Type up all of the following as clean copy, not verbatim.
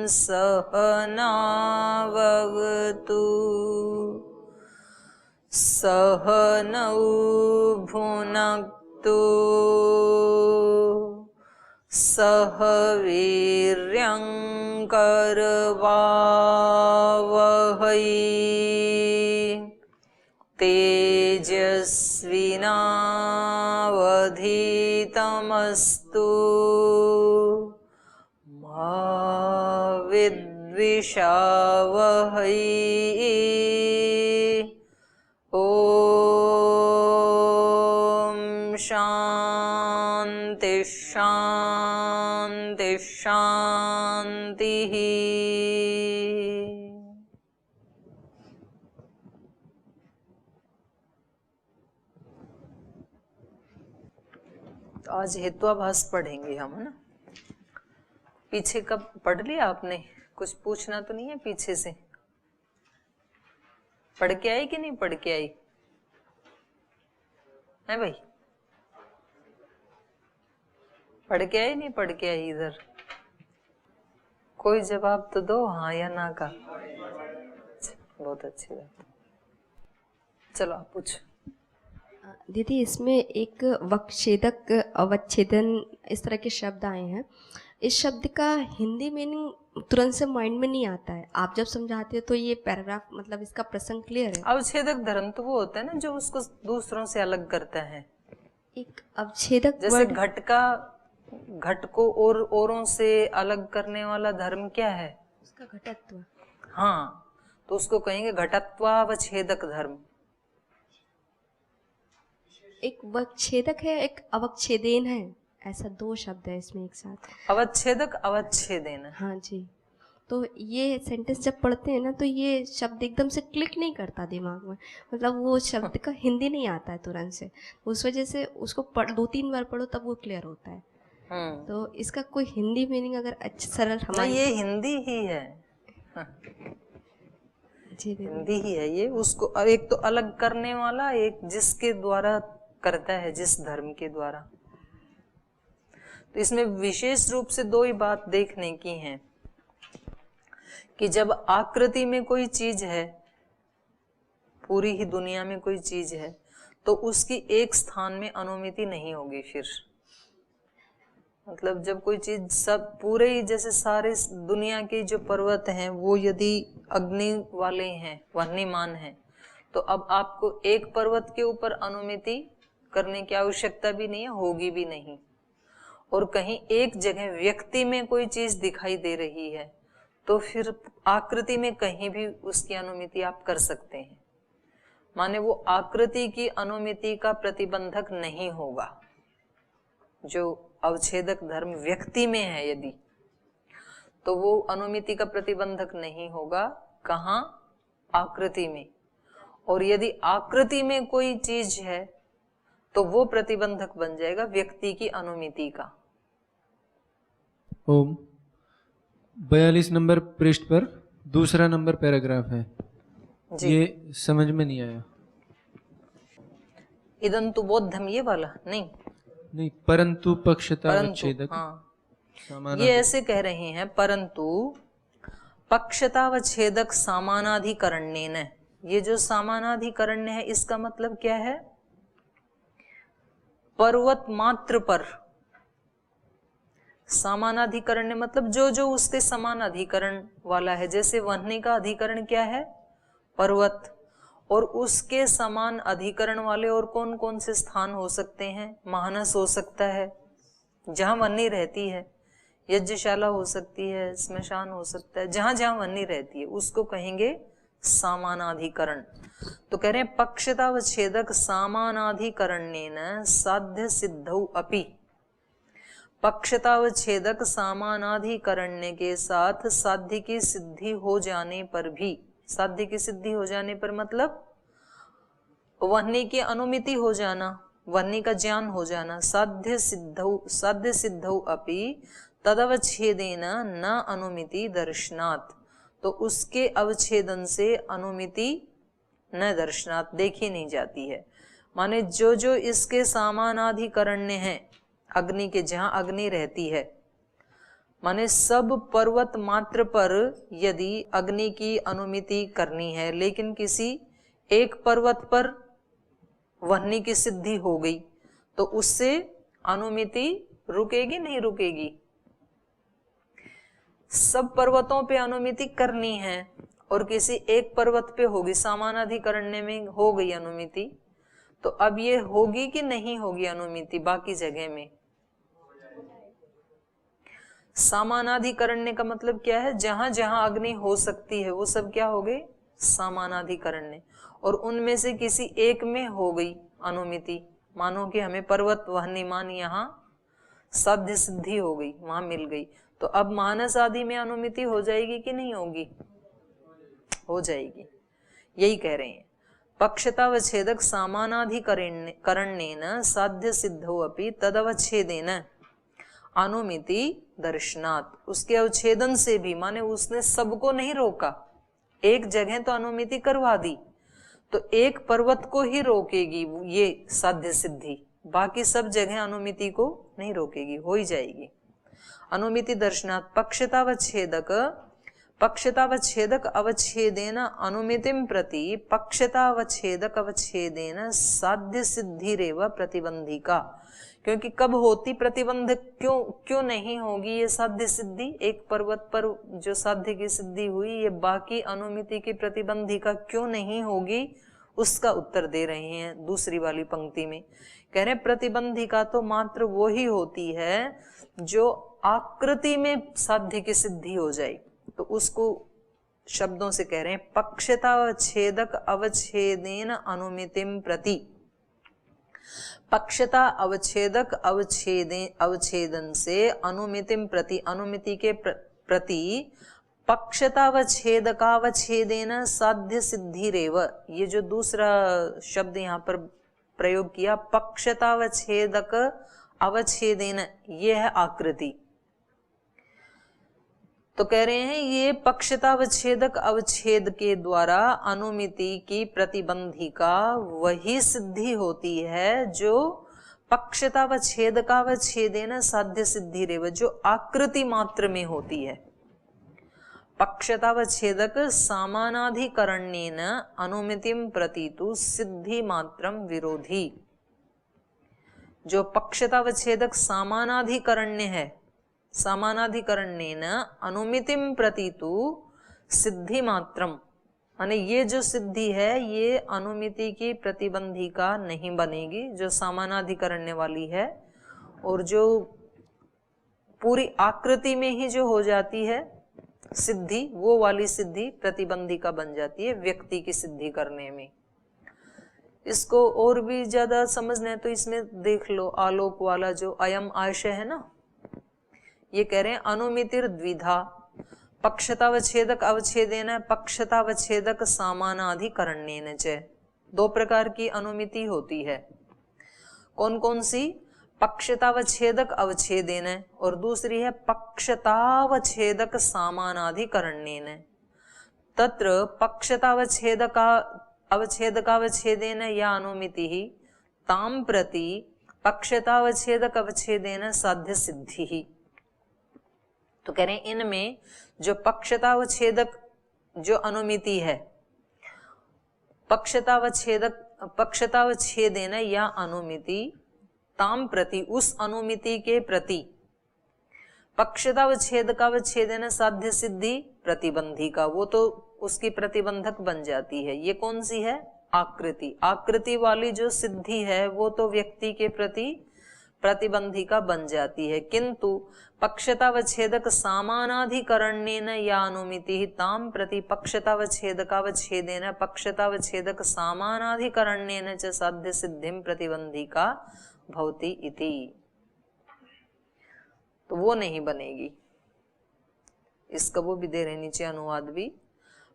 सहनावतु सहनौ भुनक्तु सह वीर्यं करवावहै तेजस्विनावधीतमस्तु मा विद्विषावहै। ओम शांति शांति शांति। तो आज हेत्वाभास पढ़ेंगे हम, है ना। पीछे कब पढ़ लिया आपने? कुछ पूछना तो नहीं है पीछे से? पढ़ के आई कि नहीं पढ़ के आई है भाई? पढ़ के आई नहीं पढ़ के आई? इधर कोई जवाब तो दो, हाँ या ना का। बहुत अच्छी बात। चलो आप पूछो। दीदी, इसमें एक वक्षेदक, अवच्छेदन, इस तरह के शब्द आए हैं। इस शब्द का हिंदी मीनिंग तुरंत से माइंड में नहीं आता है। आप जब समझाते हो तो ये पैराग्राफ, मतलब इसका प्रसंग क्लियर है? अवच्छेदक धर्म तो वो होता है ना जो उसको दूसरों से अलग करता है। एक अवच्छेदक, जैसे घट को और औरों से अलग करने वाला धर्म क्या है? उसका घटत्व। हाँ, तो उसको कहेंगे घटत्वावच्छेदक धर्म। एक वक्षेदक है, एक अवच्छेदेन है, ऐसा दो शब्द है इसमें एक साथ। अवच्छेदक अवच्छेदेन। हाँ जी। तो ये सेंटेंस जब पढ़ते हैं ना तो ये शब्द एकदम से क्लिक नहीं करता दिमाग में, मतलब वो शब्द का हिंदी नहीं आता है तुरंत से। उस वजह से उसको 2-3 बार पढ़ो तब वो क्लियर होता है। तो इसका कोई हिंदी मीनिंग अगर अच्छा सरल हमारे, ये हिंदी ही है। जी हिंदी ही है ये। उसको एक तो अलग करने वाला, एक जिसके द्वारा करता है, जिस धर्म के द्वारा। तो इसमें विशेष रूप से दो ही बात देखने की है कि जब आकृति में कोई चीज है, पूरी ही दुनिया में कोई चीज है, तो उसकी एक स्थान में अनुमिति नहीं होगी। फिर मतलब जब कोई चीज सब पूरे ही, जैसे सारे दुनिया के जो पर्वत हैं वो यदि अग्नि वाले हैं, वह्निमान हैं, तो अब आपको एक पर्वत के ऊपर अनुमिति करने की आवश्यकता भी नहीं है, होगी भी नहीं। और कहीं एक जगह व्यक्ति में कोई चीज दिखाई दे रही है तो फिर आकृति में कहीं भी उसकी अनुमिति आप कर सकते हैं। माने वो आकृति की अनुमिति का प्रतिबंधक नहीं होगा। जो अवच्छेदक धर्म व्यक्ति में है यदि, तो वो अनुमिति का प्रतिबंधक नहीं होगा। कहाँ? आकृति में। और यदि आकृति में कोई चीज है तो वो प्रतिबंधक बन जाएगा व्यक्ति की अनुमिति का। ओम 42 नंबर पृष्ठ पर दूसरा नंबर पैराग्राफ है जी। ये समझ में नहीं आया। इदंतु बोद्धम, ये वाला नहीं, परंतु पक्षतावच्छेदक। हाँ, ये ऐसे कह रहे हैं, परंतु पक्षतावच्छेदक समानाधिकरण्येन। ये जो समानाधिकरण्य है इसका मतलब क्या है? पर्वत मात्र पर समानाधिकरण मतलब जो जो उसके समान अधिकरण वाला है। जैसे वह्नि का अधिकरण क्या है? पर्वत। और उसके समान अधिकरण वाले और कौन कौन से स्थान हो सकते हैं? मानस हो सकता है जहां वह्नि रहती है, यज्ञशाला हो सकती है, स्मशान हो सकता है, जहां जहां वह्नि रहती है उसको कहेंगे समानाधिकरण। तो कह रहे हैं पक्षतावच्छेदक समानाधिकरणेन साध्य सिद्धौ अपि। पक्षतावच्छेदक समानाधिकरण्य के साथ साध्य की सिद्धि हो जाने पर भी, साध्य की सिद्धि हो जाने पर मतलब वह्नि की अनुमिति हो जाना, वह्नि का ज्ञान हो जाना। साध्य सिद्धौ अपि तदवच्छेदेन न अनुमिति दर्शनात्। तो उसके अवच्छेदन से अनुमिति न दर्शनात्, देखी नहीं जाती है। माने जो जो इसके समानाधिकरण्य हैं, अग्नि के जहां अग्नि रहती है, माने सब पर्वत मात्र पर यदि अग्नि की अनुमिति करनी है, लेकिन किसी एक पर्वत पर वह्नि की सिद्धि हो गई, तो उससे अनुमिति रुकेगी नहीं रुकेगी? सब पर्वतों पे अनुमिति करनी है और किसी एक पर्वत पे होगी, समानाधिकरण्य में हो गई अनुमिति, तो अब ये होगी कि नहीं होगी अनुमिति बाकी जगह में? समानाधिकरण्य का मतलब क्या है? जहां जहां अग्नि हो सकती है वो सब क्या हो गए? समानाधिकरण्य। और उनमें से किसी एक में हो गई अनुमिति, मानो कि हमें पर्वत वह्निमान यहाँ साध्य सिद्धि हो गई, वहां मिल गई, तो अब मानस आदि में अनुमिति हो जाएगी कि नहीं होगी? हो जाएगी। यही कह रहे हैं, पक्षतावच्छेदक सामानाधिकरण्येन साध्य सिद्धो अपि तदवच्छेदेन अनुमिति दर्शनात्। उसके अवच्छेदन से भी, माने उसने सबको नहीं रोका, एक जगह तो अनुमिति करवा दी, तो एक पर्वत को ही रोकेगी ये साध्य सिद्धि, बाकी सब जगह अनुमिति को नहीं रोकेगी, हो ही जाएगी। अनुमिति दर्शनात् पक्षतावच्छेदक अवच्छेदेन अनुमितिं प्रति पक्षतावच्छेदक अवच्छेदेन साध्य सिद्धिरेव प्रतिबंधिका। क्योंकि कब होती प्रतिबंध, क्यों नहीं होगी ये साध्य सिद्धि? एक पर्वत पर जो साध्य की सिद्धि हुई, ये बाकी अनुमिति की प्रतिबंधिका क्यों नहीं होगी? उसका उत्तर दे रहे हैं दूसरी वाली पंक्ति में। कह रहे प्रतिबंधिका तो मात्र वो ही होती है जो आकृति में साध्य की सिद्धि हो जाए, तो उसको शब्दों से कह रहे हैं पक्षतावच्छेदक अवच्छेदेन अनुमितिं प्रति। पक्षता अवच्छेदक अवच्छेदन से अनुमितिं प्रति, अनुमिति के प्रति पक्षतावच्छेदकावच्छेदेन साध्य सिद्धिरेव। ये जो दूसरा शब्द यहाँ पर प्रयोग किया, पक्षतावच्छेदक अवच्छेदेन, ये है आकृति। तो कह रहे हैं ये पक्षतावच्छेदक अवच्छेद के द्वारा अनुमिति की प्रतिबंधिका वही सिद्धि होती है जो पक्षतावच्छेदकावच्छेदेन साध्य सिद्धि रेव, जो आकृति मात्र में होती है। पक्षतावच्छेदक सामानाधिकरण्येन अनुमितिं प्रति तु सिद्धि मात्रं विरोधी। जो पक्षतावच्छेदक सामानाधिकरण्य है, सामानाधिकरण्येन अनुमितिं प्रति तु सिद्धि मात्रम, माने ये जो सिद्धि है ये अनुमिति की प्रतिबंधिका नहीं बनेगी, जो सामानाधिकरण्य वाली है, और जो पूरी आकृति में ही जो हो जाती है सिद्धि, वो वाली सिद्धि प्रतिबंधिका बन जाती है व्यक्ति की सिद्धि करने में। इसको और भी ज्यादा समझना है तो इसमें देख लो, आलोक वाला जो अयम आशय है ना, ये कह रहे हैं अनुमितिर द्विधा, पक्षतावच्छेदक अवच्छेदेन पक्षतावच्छेदक सामानाधिकरण्येन च। दो प्रकार की अनुमिति होती है, कौन कौन सी? पक्षतावच्छेदक अवच्छेदेन और दूसरी है पक्षतावच्छेदक सामानाधिकरण्येन। तत्र अवच्छेदकावच्छेदेन या अनुमिति ही ताम प्रति पक्षतावच्छेदक अवच्छेदेन साध्य सिद्धि ही। तो कह रहे हैं इनमें जो पक्षतावच्छेदक जो अनुमिति है, पक्षतावच्छेदेन या अनुमिति ताम प्रति, उस अनुमिति के प्रति पक्षतावच्छेदकावच्छेदेन साध्य सिद्धि प्रतिबंधिका, वो तो उसकी प्रतिबंधक बन जाती है। ये कौन सी है? आकृति। आकृति वाली जो सिद्धि है वो तो व्यक्ति के प्रति प्रतिबंधिका बन जाती है, किंतु पक्षतावच्छेदक सामानाधिकरण्येन या अनुमिति ताम प्रति पक्षतावच्छेदकावच्छेदेन पक्षतावच्छेदक सामानाधिकरण्येन च साध्य सिद्धिं प्रतिबंधिका भवति इति। तो वो नहीं बनेगी। इसका वो भी दे रहे नीचे अनुवाद भी,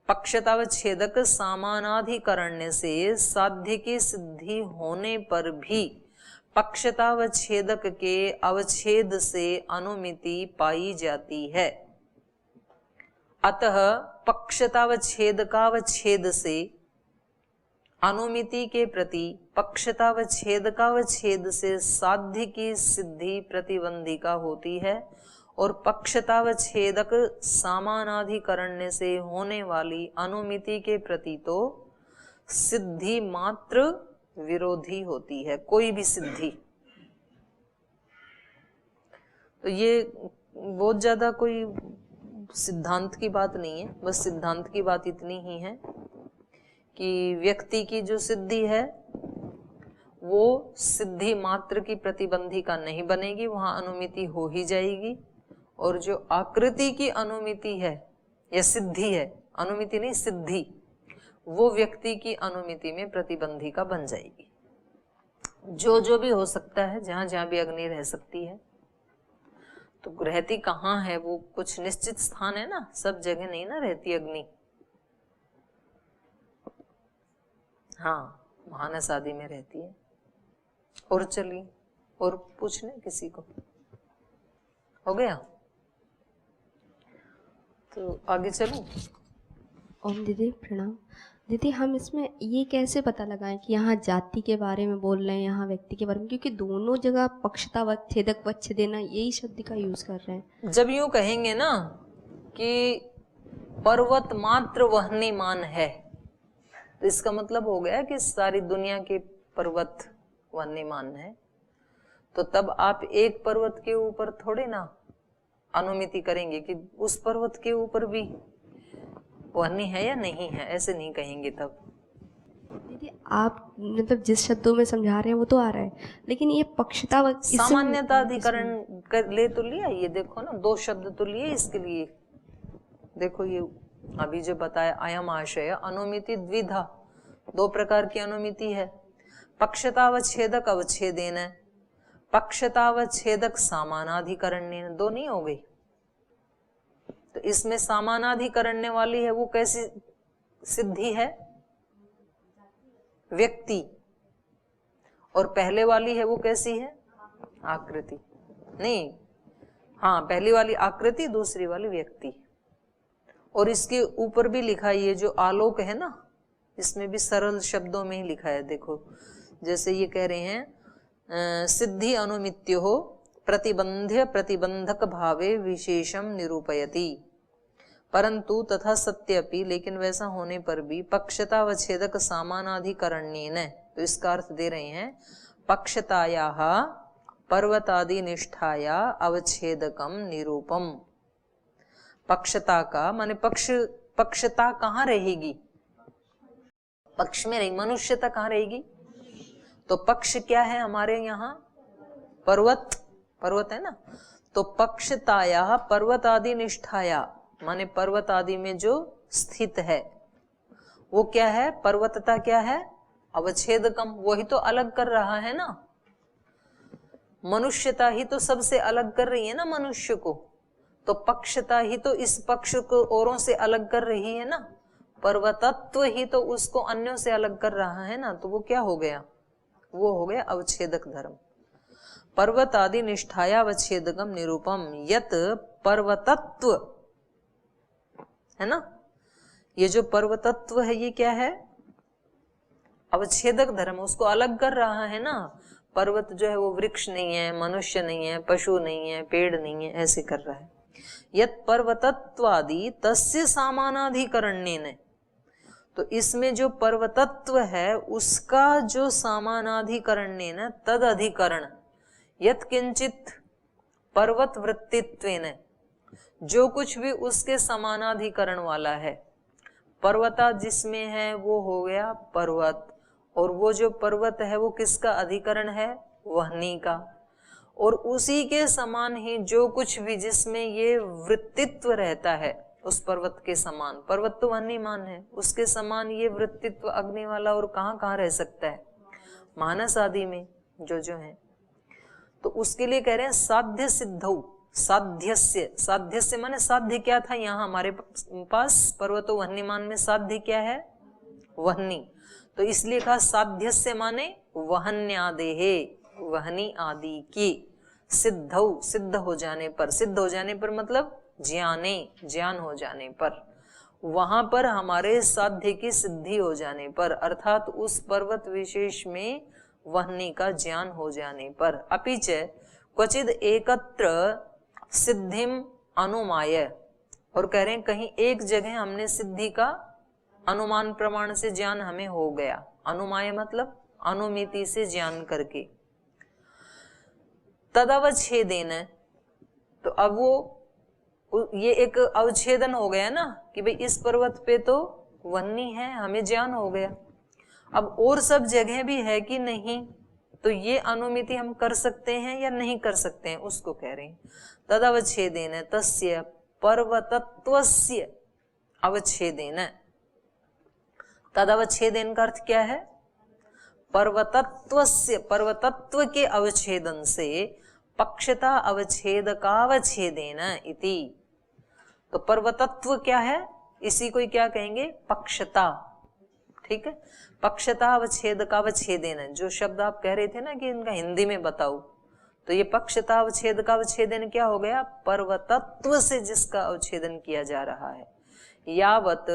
पक्षतावच्छेदक सामानाधिकरण्य से साध्य की सिद्धि होने पर भी पक्षतावच्छेदक के अवच्छेद से अनुमिति पाई जाती है। अतः पक्षतावच्छेदकावच्छेद से अनुमिति के प्रति पक्षतावच्छेदकावच्छेद से साध्य की सिद्धि प्रतिबंधिका होती है, और पक्षतावच्छेदक समानाधिकरण से होने वाली अनुमिति के प्रति तो सिद्धि मात्र विरोधी होती है, कोई भी सिद्धि। तो ये बहुत ज्यादा कोई सिद्धांत की बात नहीं है, बस सिद्धांत की बात इतनी ही है कि व्यक्ति की जो सिद्धि है वो सिद्धि मात्र की प्रतिबंधिका नहीं बनेगी, वहां अनुमिति हो ही जाएगी। और जो आकृति की अनुमिति है या सिद्धि है, अनुमिति नहीं सिद्धि, वो व्यक्ति की अनुमिति में प्रतिबंधिका बन जाएगी। जो भी हो सकता है, जहां जहां भी अग्नि रह सकती है, तो रहती कहाँ है, वो कुछ निश्चित स्थान है ना, सब जगह नहीं ना रहती अग्नि। हाँ, मानस आदि में रहती है। और चलिए और पूछ लें किसी को, हो गया तो आगे चलूं। ओम दीदी प्रणाम। दीदी हम इसमें ये कैसे पता लगाएं कि यहाँ जाति के बारे में बोल रहे हैं, यहाँ व्यक्ति के बारे में, क्योंकि दोनों जगह पक्षतावच्छेदक वच्छेदेना यही शब्द का यूज कर रहे हैं। जब यूं कहेंगे ना कि पर्वत मात्र वहनीमान है, तो इसका मतलब हो गया कि सारी दुनिया के पर्वत वहनीमान है। तो तब आप एक पर्वत के ऊपर थोड़े ना अनुमिति करेंगे कि उस पर्वत के ऊपर भी वहनी है या नहीं है, ऐसे नहीं कहेंगे। तब दीदी आप मतलब जिस शब्दों में समझा रहे हैं वो तो आ रहा है, लेकिन ये पक्षता सामान्यता अधिकरण कर ले तो लिया, ये देखो ना 2 शब्द तो लिए इसके लिए। देखो ये अभी जो बताया अयम आशय अनुमिति द्विधा, 2 प्रकार की अनुमिति है। पक्षतावच्छेदक अवच्छेदेन, पक्षतावच्छेदक समानाधिकरण, 2 नहीं हो गई। तो इसमें समानाधिकरण वाली है वो कैसी सिद्धि है, व्यक्ति, और पहले वाली है वो कैसी है, आकृति। नहीं, हाँ पहली वाली आकृति, दूसरी वाली व्यक्ति। और इसके ऊपर भी लिखा है, ये जो आलोक है ना, इसमें भी सरल शब्दों में ही लिखा है। देखो जैसे ये कह रहे हैं सिद्धि अनुमित्यो हो प्रतिबंध्य प्रतिबंधक भावे विशेषम निरूपयति, परंतु तथा सत्यपि, लेकिन वैसा होने पर भी पक्षतावच्छेदक समानाधिकरण्येन, तो इसका अर्थ दे रहे हैं पक्षतायाः पर्वतादि निष्ठाया अवच्छेदकम निरूपम। पक्षता का माने पक्षता कहाँ रहेगी, पक्ष में रही, मनुष्यता कहाँ रहेगी। तो पक्ष क्या है हमारे यहाँ, पर्वत है ना। तो पक्षताया पर्वत आदि निष्ठाया माने पर्वत आदि में जो स्थित है वो क्या है, पर्वतता क्या है, अवच्छेदकम, वही तो अलग कर रहा है ना। मनुष्यता ही तो सबसे अलग कर रही है ना मनुष्य को, तो पक्षता ही तो इस पक्ष को औरों से अलग कर रही है ना। पर्वतत्व ही तो उसको अन्यों से अलग कर रहा है ना। तो वो क्या हो गया, वो हो गया अवच्छेदक धर्म। पर्वत आदि निष्ठाया अवच्छेदकम निरूपम यत पर्वतत्व है ना। ये जो पर्वतत्व है ये क्या है, अवच्छेदक धर्म, उसको अलग कर रहा है ना। पर्वत जो है वो वृक्ष नहीं है, मनुष्य नहीं है, पशु नहीं है, पेड़ नहीं है, ऐसे कर रहा है। यत पर्वतत्वादि तस्य सामानाधिकरण्येन, तो इसमें जो पर्वतत्व है उसका जो सामानाधिकरण्येन तद अधिकरण, यत किंचित पर्वत वृत्तित्वेन, जो कुछ भी उसके समानाधिकरण वाला है, पर्वता जिसमें है वो हो गया पर्वत, और वो जो पर्वत है वो किसका अधिकरण है, वहनी का। और उसी के समान ही जो कुछ भी जिसमें ये वृत्तित्व रहता है उस पर्वत के समान, पर्वत तो वहनीमान है, उसके समान ये वृत्तित्व अग्नि वाला और कहाँ कहाँ रह सकता है, मानस आदि में जो है। तो उसके लिए कह रहे हैं साध्य सिद्धौ, साध्यस्य माने साध्य क्या था यहाँ हमारे पास, पर्वतो वहनीमान में साध्य क्या है, वहनी। तो इसलिए कहा साध्यस्य माने वहन्यादेहे, वहनी आदि की, सिद्धौ, सिद्ध हो जाने पर, सिद्ध हो जाने पर मतलब ज्ञान हो जाने पर, वहां पर हमारे साध्य की सिद्धि हो जाने पर, अर्थात उस पर्वत विशेष में वहनी का ज्ञान हो जाने पर। अपिच क्वचिद एकत्र सिद्धिम अनुमाय, और कह रहे हैं कहीं एक जगह हमने सिद्धि का अनुमान प्रमाण से ज्ञान हमें हो गया। अनुमाय मतलब अनुमिति से ज्ञान करके। तदवच्छेदेन, तो अब वो ये एक अवच्छेदन हो गया ना कि भाई इस पर्वत पे तो वन्नी है, हमें ज्ञान हो गया। अब और सब जगह भी है कि नहीं, तो ये अनुमिति हम कर सकते हैं या नहीं कर सकते हैं, उसको कह रहे हैं। तदवच्छेदेन तस्य पर्वतत्वस्य अवच्छेदेन। तदवच्छेदेन का अर्थ क्या है? पर्वतत्वस्य, पर्वतत्व के अवच्छेदन से पक्षता अवच्छेदकावच्छेदेन इति। तो पर्वतत्व क्या है? इसी को क्या कहेंगे? पक्षता। ठीक है, पक्षता अवच्छेदकावच्छेदेन, जो शब्द आप कह रहे थे ना कि इनका हिंदी में बताओ, तो ये पक्षता अवच्छेदकावच्छेदेन क्या हो गया? पर्वतत्व से जिसका अवच्छेदन किया जा रहा है। यावत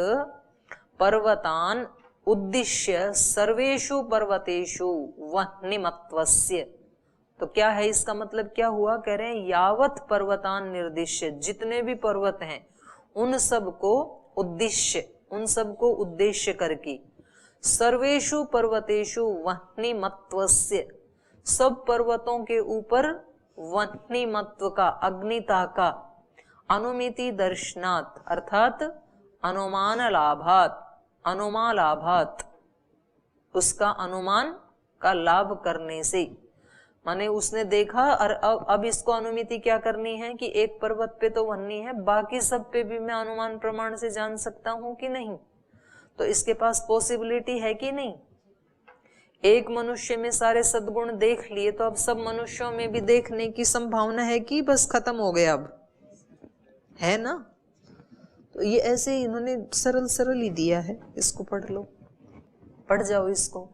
पर्वतान उद्दिश्य सर्वेषु पर्वतेषु वह्निमत्वस्य, तो क्या है इसका मतलब? क्या हुआ? कह रहे हैं यावत पर्वतान निर्दिश्य, जितने भी पर्वत हैं उन सबको उद्देश्य, उन सबको उद्देश्य करके, सर्वेषु पर्वतेषु वह्निमत्वस्य, सब पर्वतों के ऊपर वह्निमत्व का, अग्निता का, अनुमिति दर्शनात् अर्थात अनुमान लाभात, अनुमान लाभात, उसका अनुमान का लाभ करने से, माने उसने देखा और अब इसको अनुमिति क्या करनी है कि एक पर्वत पे तो वन्नी है, बाकी सब पे भी मैं अनुमान प्रमाण से जान सकता हूं कि नहीं, तो इसके पास पॉसिबिलिटी है कि नहीं। एक मनुष्य में सारे सद्गुण देख लिए, तो अब सब मनुष्यों में भी देखने की संभावना है कि बस खत्म हो गया, अब है ना। तो ये ऐसे ही इन्होंने सरल सरल ही दिया है, इसको पढ़ लो, पढ़ जाओ इसको।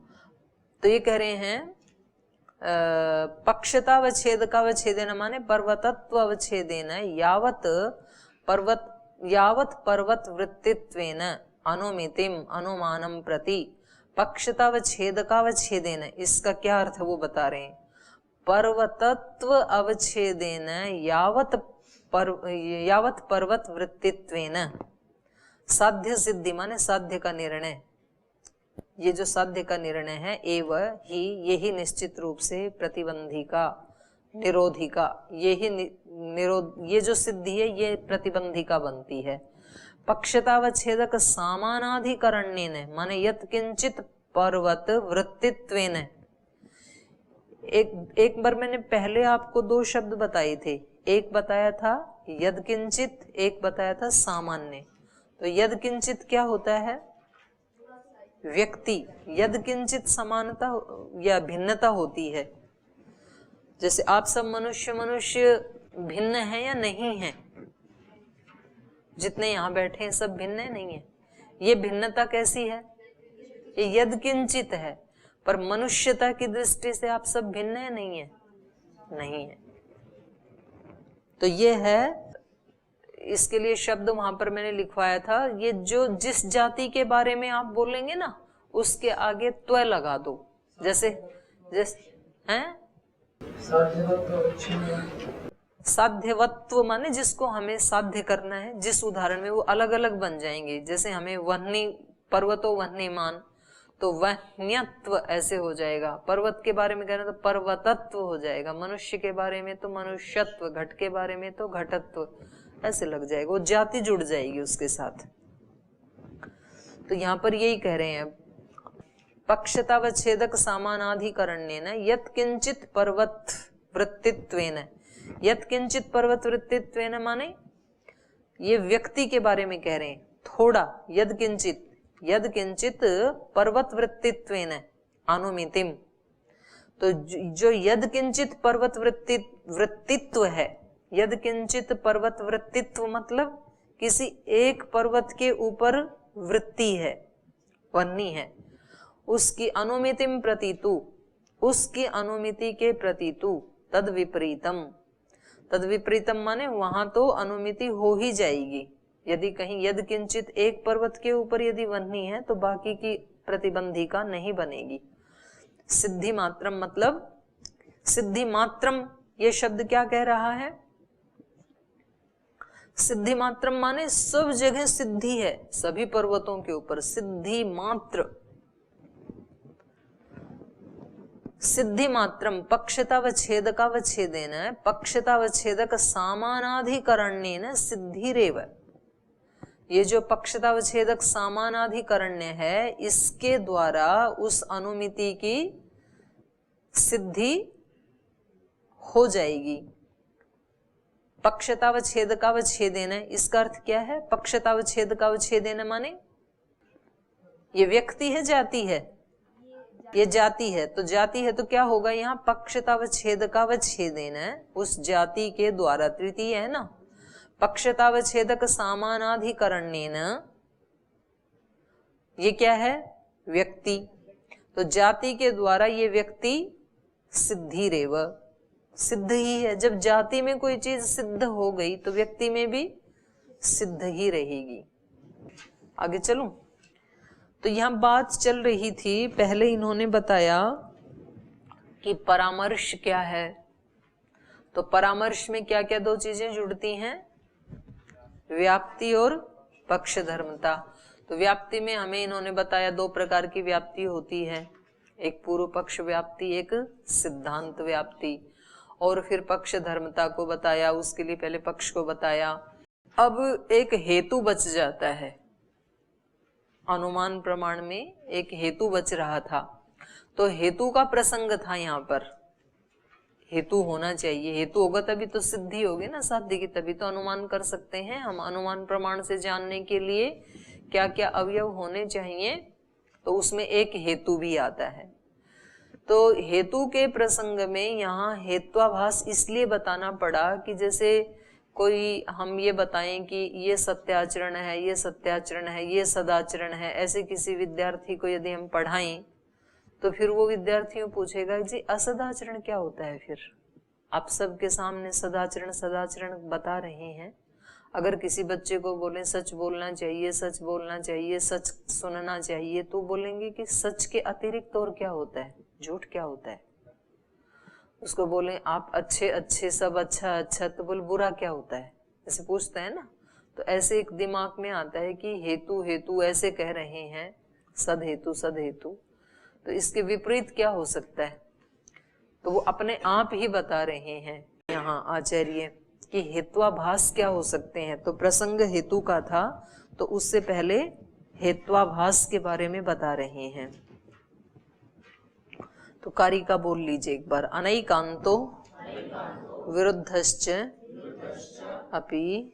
तो ये कह रहे हैं पक्षतावच्छेदकावच्छेदेन माने पर्वतत्वावच्छेदेन यावत पर्वत वृत्तित्वेन अनुमितिम अनुमानम प्रति पक्षतावच्छेदकावच्छेदेन, इसका क्या अर्थ है वो बता रहे हैं। पर्वतत्व अवच्छेदेन यावत पर्वत वृत्तित्वेन, साध्य सिद्धि माने साध्य का निर्णय, ये जो साध्य का निर्णय है, एव ही, यही निश्चित रूप से प्रतिबंधी का, निरोधी का, यही निरोध, ये जो सिद्धि है ये प्रतिबंधी का बनती है। पक्षतावच्छेदक सामानाधिकरण्येन माने यत् किंचित पर्वत वृत्तित्वेन, एक बार मैंने पहले आपको दो शब्द बताए थे, एक बताया था यद किंचित, एक बताया था सामान्य। तो यद किंचित क्या होता है? व्यक्ति। यद किंचित समानता या भिन्नता होती है, जैसे आप सब मनुष्य भिन्न है या नहीं है, जितने यहाँ बैठे हैं सब भिन्न है नहीं है, ये भिन्नता कैसी है? ये यद किंचित है, पर मनुष्यता की दृष्टि से आप सब भिन्न है नहीं है? नहीं है। तो ये है, इसके लिए शब्द वहां पर मैंने लिखवाया था, ये जो जिस जाति के बारे में आप बोलेंगे ना उसके आगे त्व लगा दो, जैसे हैं साध्यवत्व माने जिसको हमें साध्य करना है, जिस उदाहरण में वो अलग अलग बन जाएंगे, जैसे हमें वह्नि पर्वतो वह्निमान, तो वह्न्यत्व ऐसे हो जाएगा, पर्वत के बारे में कहना तो पर्वतत्व हो जाएगा, मनुष्य के बारे में तो मनुष्यत्व, घट के बारे में तो घटत्व, ऐसे लग जाएगा, वो जाति जुड़ जाएगी उसके साथ। तो यहाँ पर यही कह रहे हैं पक्षतावच्छेदक सामानाधिकरण्येन यत् किंचित पर्वत वृत्तित्वेन, यत् किंचित पर्वत वृत्तित्वेन माने ये व्यक्ति के बारे में कह रहे हैं थोड़ा, यद किंचित पर्वत वृत्तित्वेन अनुमितिम, तो जो यद किंचित पर्वत वृत्तित्व है, यद किंचित पर्वत वृत्तित्व मतलब किसी एक पर्वत के ऊपर वृत्ति है, वन्नी है, उसकी अनुमितिम प्रतितु, उसकी अनुमिति के प्रतितु तद विपरीतम, तद विपरीतम माने वहां तो अनुमिति हो ही जाएगी, यदि कहीं यद किंचित एक पर्वत के ऊपर यदि वन्नी है तो बाकी की प्रतिबंधिका नहीं बनेगी। सिद्धि मात्रम मतलब सिद्धि मात्रम, ये शब्द क्या कह रहा है? सिद्धि मात्रम माने सब जगह सिद्धि है, सभी पर्वतों के ऊपर सिद्धि मात्र। सिद्धि मात्रम पक्षतावच्छेदकावच्छेदेन पक्षतावच्छेदक सामानाधिकरण्येन सिद्धिरेव। ये जो पक्षतावच्छेदक सामानाधिकरण्य है, इसके द्वारा उस अनुमिति की सिद्धि हो जाएगी। पक्षतावच्छेदकावच्छेदेन, इसका अर्थ क्या है? पक्षतावच्छेदकावच्छेदेन माने ये व्यक्ति है, जाति है? ये जाति है। तो जाति है तो क्या होगा यहाँ? पक्षतावच्छेदकावच्छेदेन, उस जाति के द्वारा, तृतीय है ना, पक्षतावच्छेदक सामानाधिकरण्येन, ये क्या है? व्यक्ति। तो जाति के द्वारा ये व्यक्ति सिद्धिरेव, सिद्ध ही है। जब जाति में कोई चीज सिद्ध हो गई तो व्यक्ति में भी सिद्ध ही रहेगी। आगे चलूं? तो यहां बात चल रही थी, पहले इन्होंने बताया कि परामर्श क्या है। तो परामर्श में क्या क्या दो चीजें जुड़ती हैं? व्याप्ति और पक्षधर्मता। तो व्याप्ति में हमें इन्होंने बताया दो प्रकार की व्याप्ति होती है, एक पूर्व पक्ष व्याप्ति, एक सिद्धांत व्याप्ति। और फिर पक्ष धर्मता को बताया, उसके लिए पहले पक्ष को बताया। अब एक हेतु बच जाता है, अनुमान प्रमाण में एक हेतु बच रहा था। तो हेतु का प्रसंग था यहाँ पर, हेतु होना चाहिए। हेतु होगा तभी तो सिद्धि होगी ना साध्य की, तभी तो अनुमान कर सकते हैं हम। अनुमान प्रमाण से जानने के लिए क्या क्या अवयव होने चाहिए, तो उसमें एक हेतु भी आता है। तो हेतु के प्रसंग में यहाँ हेत्वाभास इसलिए बताना पड़ा कि जैसे कोई हम ये बताएं कि ये सत्याचरण है, ये सत्याचरण है, ये सदाचरण है, ऐसे किसी विद्यार्थी को यदि हम पढ़ाएं तो फिर वो विद्यार्थियों पूछेगा जी असदाचरण क्या होता है। फिर आप सबके सामने सदाचरण सदाचरण बता रहे हैं, अगर किसी बच्चे को बोले सच बोलना चाहिए, सच बोलना चाहिए, सच सुनना चाहिए, तो बोलेंगे कि सच के अतिरिक्त और क्या होता है, झूठ क्या होता है। उसको बोले आप अच्छे अच्छे सब अच्छा अच्छा, तो बोले बुरा क्या होता है, ऐसे पूछता है ना। तो ऐसे एक दिमाग में आता है कि हेतु हेतु ऐसे कह रहे हैं, सद हेतु, तो इसके विपरीत क्या हो सकता है। तो वो अपने आप ही बता रहे हैं यहाँ आचार्य कि हेत्वाभास क्या हो सकते हैं। तो प्रसंग हेतु का था, तो उससे पहले हेत्वाभास के बारे में बता रहे हैं। तो कारिका बोल लीजिए एक बार। अनैकांतो विरुद्धश्च अपि